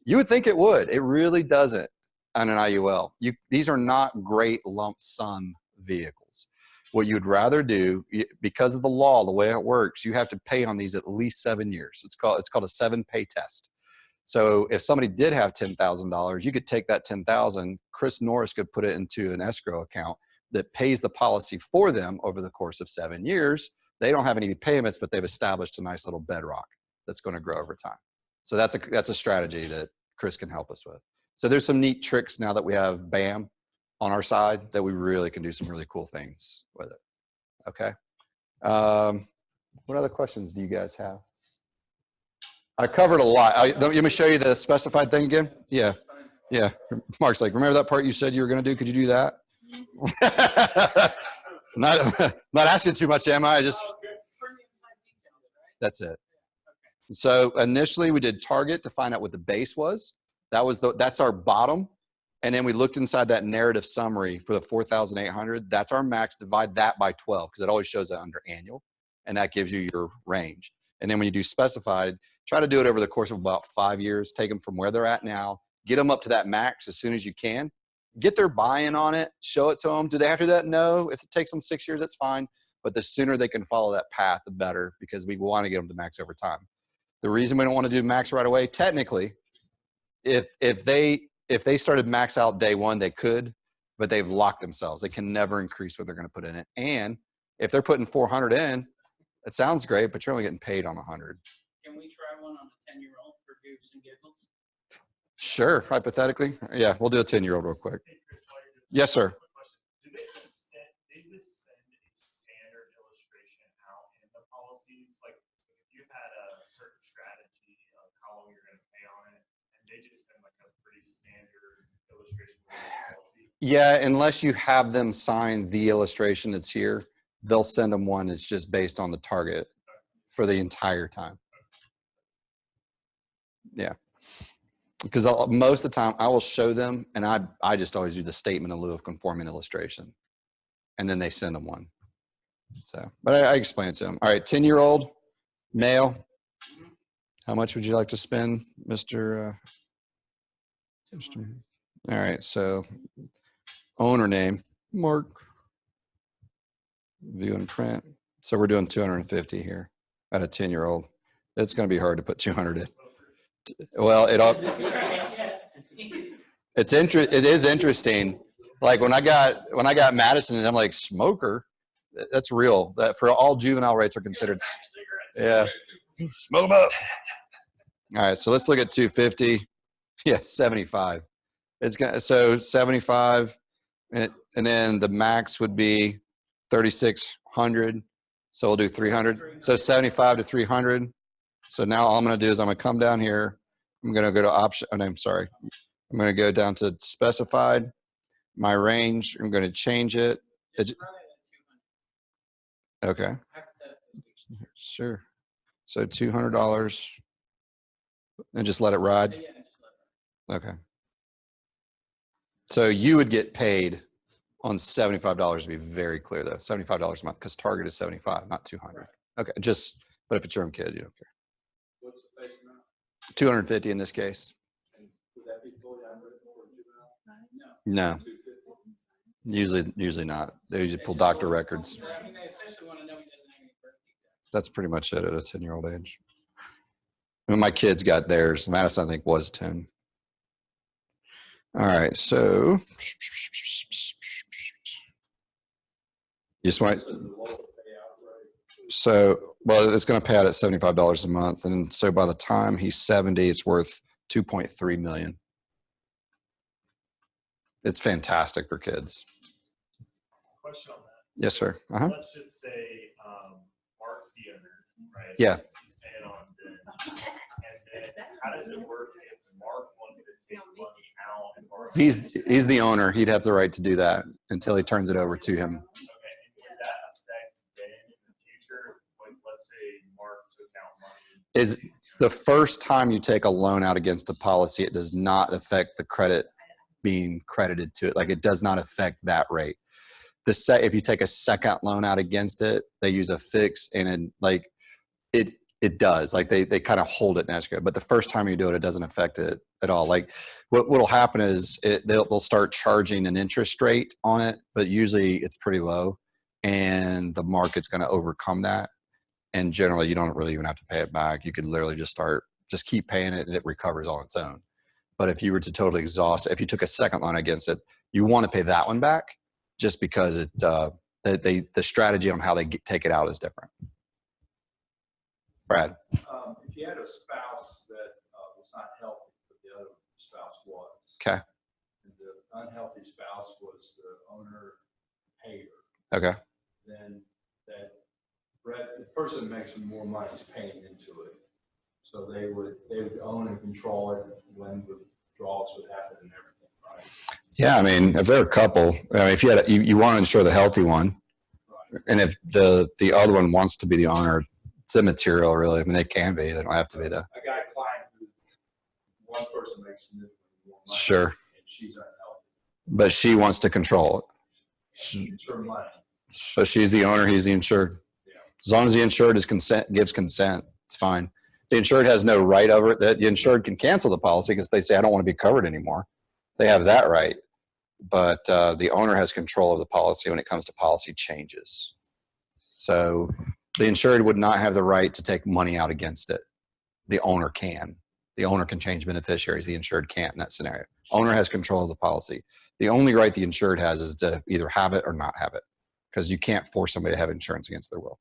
S1: You would think it would. It really doesn't on an IUL. These are not great lump sum vehicles. What you'd rather do, because of the law, the way it works, you have to pay on these at least 7 years. It's called a 7-pay test. So if somebody did have $10,000, you could take that $10,000. Chris Norris could put it into an escrow account that pays the policy for them over the course of 7 years. They don't have any payments, but they've established a nice little bedrock that's going to grow over time. So that's a strategy that Chris can help us with. So there's some neat tricks now that we have BAM on our side that we really can do some really cool things with it. Okay. What other questions do you guys have? I covered a lot. Let me show you the specified thing again. Yeah. Yeah. Mark's like, remember that part you said you were going to do? Could you do that? not asking too much, am I? That's it. So initially we did target to find out what the base was. That's our bottom. And then we looked inside that narrative summary for the 4,800. That's our max. Divide that by 12 because it always shows that under annual. And that gives you your range. And then when you do specified, try to do it over the course of about 5 years. Take them from where they're at now. Get them up to that max as soon as you can. Get their buy-in on it. Show it to them. Do they have to do that? No. If it takes them 6 years, that's fine. But the sooner they can follow that path, the better, because we want to get them to max over time. The reason we don't want to do max right away, technically, if they started max out day one, they could, but they've locked themselves. They can never increase what they're going to put in it. And if they're putting 400 in, it sounds great, but you're only getting paid on 100.
S5: Can we try one on a 10-year-old for goofs and giggles?
S1: Sure, hypothetically. Yeah, we'll do a 10-year-old real quick. Yes, sir.
S6: Do they just send a standard illustration out in the policies? Like if you had a certain strategy of how long you're going to pay on it, and they just send like a pretty standard illustration with the policy?
S1: Yeah, unless you have them sign the illustration that's here, they'll send them one that's just based on the target for the entire time. Yeah. Because most of the time I will show them, and I just always do the statement in lieu of conforming illustration, and then they send them one. So, but I explain it to them. All right, 10-year-old male. How much would you like to spend, Mr. All right, so owner name Mark. View and print. So we're doing 250 here at a 10-year-old. It's going to be hard to put 200 in. Well, it all, it is interesting. Like when I got Madison, I'm like, smoker? That's real. That for all juvenile rates are considered. Yeah. Smoke 'em up. All right, so let's look at 250. Yeah, 75. It's gonna, so 75, and then the max would be 3,600. So we'll do 300. So 75 to 300. So now all I'm going to do is I'm going to come down here. I'm going to go to option. Oh, no, I'm sorry. I'm going to go down to specified. My range. I'm going to change it. Okay. Sure. So $200, and just let it ride. Okay. So you would get paid on $75, to be very clear though, $75 a month, because target is 75, not 200. Okay, just, but if it's your own kid, you don't care.
S2: What's the face amount?
S1: 250 in this case.
S2: And would that be fully underwritten for juvenile?
S1: No,
S2: 250?
S1: usually not. They usually pull doctor records.
S5: I mean, they essentially want to know he doesn't have any birth defects.
S1: That's pretty much it at a 10-year-old age. When my kids got theirs, Madison, I think, was 10. All right, so you just want, so, well, it's going to pay out at $75 a month. And so by the time he's 70, it's worth 2.3 million. It's fantastic for kids.
S6: Question on that.
S1: Yes, sir. Uh-huh.
S6: Let's just say Mark's the owner, right?
S1: Yeah.
S6: He's paying on Ben. And then how does it work if Mark wanted to take money out and borrow?
S1: He's the owner. He'd have the right to do that until he turns it over to him.
S6: Okay, and would that affect Ben in the future? Like, let's say Mark took out money.
S1: Is the first time you take a loan out against a policy, it does not affect the credit being credited to it. Like, it does not affect that rate. If you take a second loan out against it, they use a fix, and it does. Like, they kind of hold it in escrow. But the first time you do it, it doesn't affect it at all. Like, what'll happen is they'll start charging an interest rate on it, but usually it's pretty low, and the market's going to overcome that. And generally, you don't really even have to pay it back. You could literally just keep paying it, and it recovers on its own. But if you were to totally exhaust, if you took a second loan against it, you want to pay that one back, just because the strategy on how they take it out is different. Brad.
S2: If you had a spouse that was not healthy, but the other spouse was.
S1: Okay.
S2: And the unhealthy spouse was the owner payer.
S1: Okay.
S2: Then the person making more money is paying into it. So they would own and control it when withdrawals would happen and everything, right?
S1: Yeah, I mean, if they're a couple, I mean, if you want to insure the healthy one,
S2: Right.
S1: and if the other one wants to be the owner, it's immaterial, really. I mean, they can be. They don't have to be though.
S2: I got a client who one person makes significantly more money.
S1: Sure.
S2: And she's unhealthy.
S1: But she wants to control it.
S2: It's her money.
S1: So she's the owner, he's the insured.
S2: Yeah.
S1: As long as the insured gives consent, it's fine. The insured has no right over it. The insured can cancel the policy because if they say, I don't want to be covered anymore, they have that right. But the owner has control of the policy when it comes to policy changes. So the insured would not have the right to take money out against it. The owner can. The owner can change beneficiaries. The insured can't in that scenario. Owner has control of the policy. The only right the insured has is to either have it or not have it, because you can't force somebody to have insurance against their will.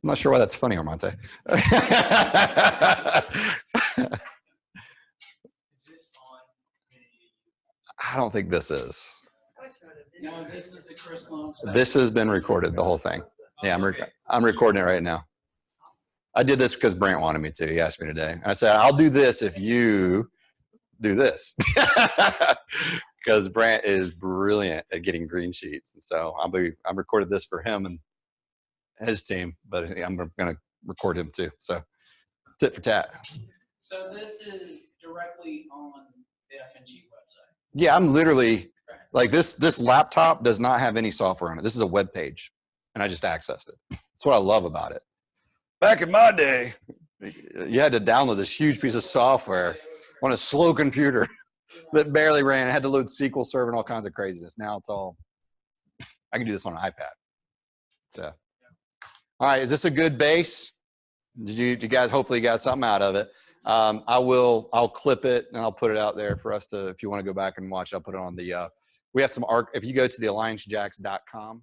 S1: I'm not sure why that's funny, Armante.
S3: Is this on
S1: I don't think this is.
S5: No, this is the Chris Long.
S1: This has been recorded, the whole thing. Yeah, I'm recording it right now. I did this because Brant wanted me to. He asked me today. And I said, I'll do this if you do this. Because Brant is brilliant at getting green sheets. And so I'm recorded this for him and his team, but I'm going to record him too. So tit for tat.
S5: So this is directly on the FNG website.
S1: Yeah, I'm literally like this laptop does not have any software on it. This is a web page and I just accessed it. That's what I love about it. Back in my day, you had to download this huge piece of software on a slow computer that barely ran. I had to load SQL Server and all kinds of craziness. Now it's all, I can do this on an iPad. So All right, is this a good base? Did you guys, hopefully you got something out of it. I'll clip it and I'll put it out there for us to, if you want to go back and watch, I'll put it on the, we have some if you go to the alliancejacks.com,